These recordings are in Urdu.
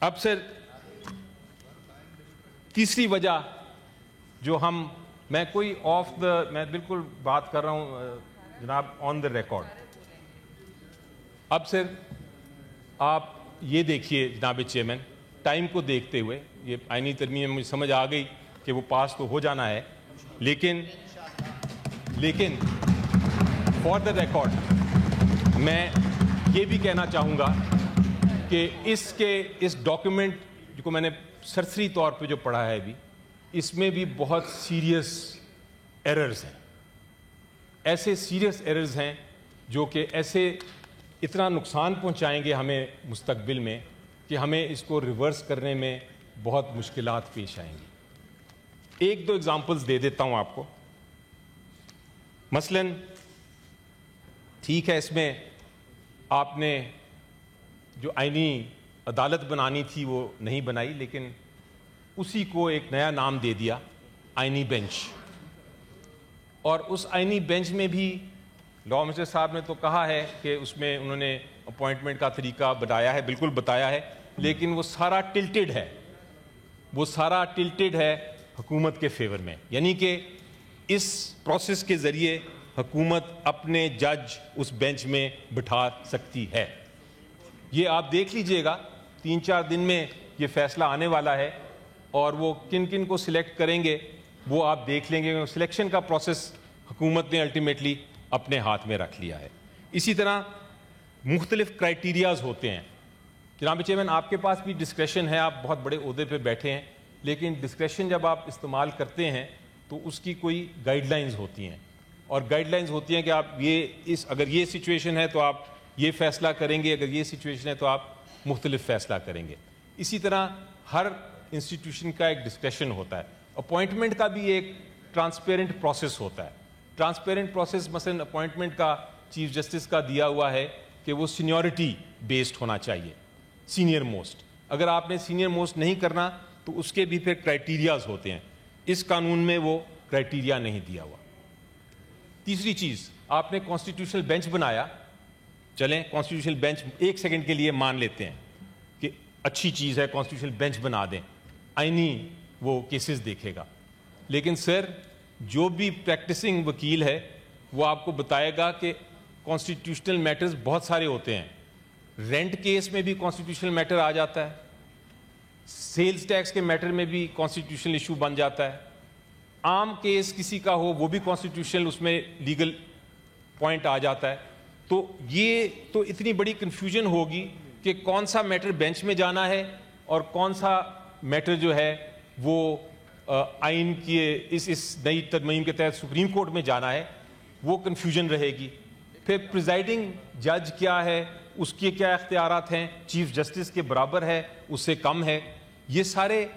اب سر تیسری وجہ جو میں کوئی میں بالکل بات کر رہا ہوں جناب آن دا ریکارڈ. اب سر آپ یہ دیکھیے جناب چیئرمین، ٹائم کو دیکھتے ہوئے یہ آئینی ترمیم میں مجھے سمجھ آ گئی کہ وہ پاس تو ہو جانا ہے، لیکن فار دا ریکارڈ میں یہ بھی کہنا چاہوں گا کہ اس ڈاکیومنٹ کو میں نے سرسری طور پہ جو پڑھا ہے ابھی، اس میں بھی بہت سیریس ایررز ہیں. ایسے سیریس ایررز ہیں جو کہ اتنا نقصان پہنچائیں گے ہمیں مستقبل میں کہ ہمیں اس کو ریورس کرنے میں بہت مشکلات پیش آئیں گی. ایک دو ایگزامپلز دے دیتا ہوں آپ کو. مثلاً ٹھیک ہے، اس میں آپ نے جو آئینی عدالت بنانی تھی وہ نہیں بنائی، لیکن اسی کو ایک نیا نام دے دیا، آئینی بینچ. اور اس آئینی بینچ میں بھی لاء منسٹر صاحب نے تو کہا ہے کہ اس میں انہوں نے اپوائنٹمنٹ کا طریقہ بتایا ہے، بالکل بتایا ہے، لیکن وہ سارا ٹلٹڈ ہے حکومت کے فیور میں. یعنی کہ اس پروسیس کے ذریعے حکومت اپنے جج اس بینچ میں بٹھا سکتی ہے. یہ آپ دیکھ لیجئے گا، 3-4 دن میں یہ فیصلہ آنے والا ہے، اور وہ کن کن کو سلیکٹ کریں گے وہ آپ دیکھ لیں گے. سلیکشن کا پروسیس حکومت نے الٹیمیٹلی اپنے ہاتھ میں رکھ لیا ہے. اسی طرح مختلف کرائیٹیریاز ہوتے ہیں. جناب چیئرمین، آپ کے پاس بھی ڈسکریشن ہے، آپ بہت بڑے عہدے پہ بیٹھے ہیں، لیکن ڈسکریشن جب آپ استعمال کرتے ہیں تو اس کی کوئی گائیڈ لائنز ہوتی ہیں، اور گائیڈ لائنز ہوتی ہیں کہ آپ اگر یہ سچویشن ہے تو آپ یہ فیصلہ کریں گے، اگر یہ سچویشن ہے تو آپ مختلف فیصلہ کریں گے. اسی طرح ہر انسٹیٹیوشن کا ایک ڈسکریشن ہوتا ہے. اپوائنٹمنٹ کا بھی ایک ٹرانسپیرنٹ پروسیس ہوتا ہے. ٹرانسپیرنٹ پروسیس مثلا اپوائنٹمنٹ کا چیف جسٹس کا دیا ہوا ہے کہ وہ سینیورٹی بیسڈ ہونا چاہیے، سینئر موسٹ. اگر آپ نے سینئر موسٹ نہیں کرنا تو اس کے بھی پھر کرائیٹیریاز ہوتے ہیں. اس قانون میں وہ کرائیٹیریا نہیں دیا ہوا. تیسری چیز، آپ نے کانسٹیٹیوشنل بینچ بنایا. چلیں کانسٹیٹیوشنل بینچ ایک سیکنڈ کے لیے مان لیتے ہیں کہ اچھی چیز ہے، کانسٹیٹیوشنل بینچ بنا دیں، آئینی وہ کیسز دیکھے گا. لیکن سر جو بھی پریکٹسنگ وکیل ہے وہ آپ کو بتائے گا کہ کانسٹیٹیوشنل میٹرز بہت سارے ہوتے ہیں. رینٹ کیس میں بھی کانسٹیٹیوشنل میٹر آ جاتا ہے، سیلز ٹیکس کے میٹر میں بھی کانسٹیٹیوشنل ایشو بن جاتا ہے، عام کیس کسی کا ہو وہ بھی کانسٹیٹیوشنل اس میں لیگل پوائنٹ آ جاتا ہے. تو یہ تو اتنی بڑی کنفیوژن ہوگی کہ کون سا میٹر بینچ میں جانا ہے اور کون سا میٹر جو ہے وہ آئین کی اس نئی ترمیم کے تحت سپریم کورٹ میں جانا ہے، وہ کنفیوژن رہے گی. پھر پریزائڈنگ جج کیا ہے، اس کے کیا اختیارات ہیں، چیف جسٹس کے برابر ہے، اس سے کم ہے. یہ سارے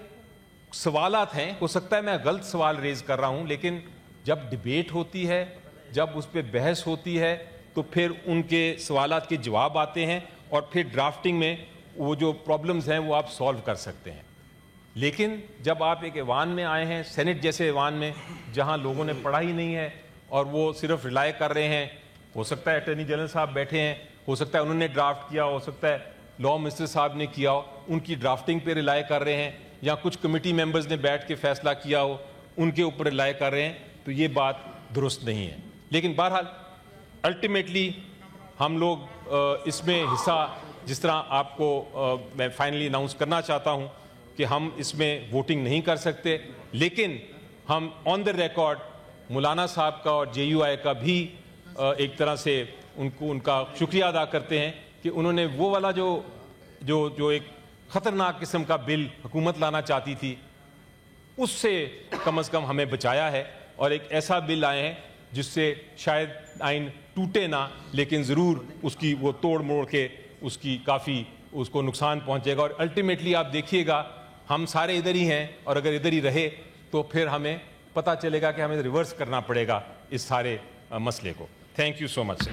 سوالات ہیں. ہو سکتا ہے میں غلط سوال ریز کر رہا ہوں، لیکن جب ڈیبیٹ ہوتی ہے، جب اس پہ بحث ہوتی ہے، تو پھر ان کے سوالات کے جواب آتے ہیں، اور پھر ڈرافٹنگ میں وہ جو پرابلمز ہیں وہ آپ سالو کر سکتے ہیں. لیکن جب آپ ایک ایوان میں آئے ہیں، سینٹ جیسے ایوان میں، جہاں لوگوں نے پڑھا ہی نہیں ہے اور وہ صرف ریلائی کر رہے ہیں، ہو سکتا ہے اٹارنی جنرل صاحب بیٹھے ہیں، ہو سکتا ہے انہوں نے ڈرافٹ کیا، ہو سکتا ہے لاء منسٹر صاحب نے کیا ہو، ان کی ڈرافٹنگ پہ ریلائی کر رہے ہیں، یا کچھ کمیٹی ممبرز نے بیٹھ کے فیصلہ کیا ہو ان کے اوپر ریلائی کر رہے ہیں، تو یہ بات درست نہیں ہے. لیکن بہرحال الٹیمیٹلی ہم لوگ اس میں حصہ، جس طرح آپ کو میں فائنلی اناؤنس کرنا چاہتا ہوں کہ ہم اس میں ووٹنگ نہیں کر سکتے، لیکن ہم آن دا ریکارڈ مولانا صاحب کا اور JUI کا بھی ایک طرح سے ان کا شکریہ ادا کرتے ہیں کہ انہوں نے وہ والا جو ایک خطرناک قسم کا بل حکومت لانا چاہتی تھی، اس سے کم از کم ہمیں بچایا ہے، اور ایک ایسا بل آئے ہیں جس سے شاید آئین ٹوٹے نہ، لیکن ضرور اس کی وہ توڑ موڑ کے اس کو نقصان پہنچے گا. اور الٹیمیٹلی آپ دیکھیے گا ہم سارے ادھر ہی ہیں، اور اگر ادھر ہی رہے تو پھر ہمیں پتہ چلے گا کہ ہمیں ریورس کرنا پڑے گا اس سارے مسئلے کو. Thank you so much sir.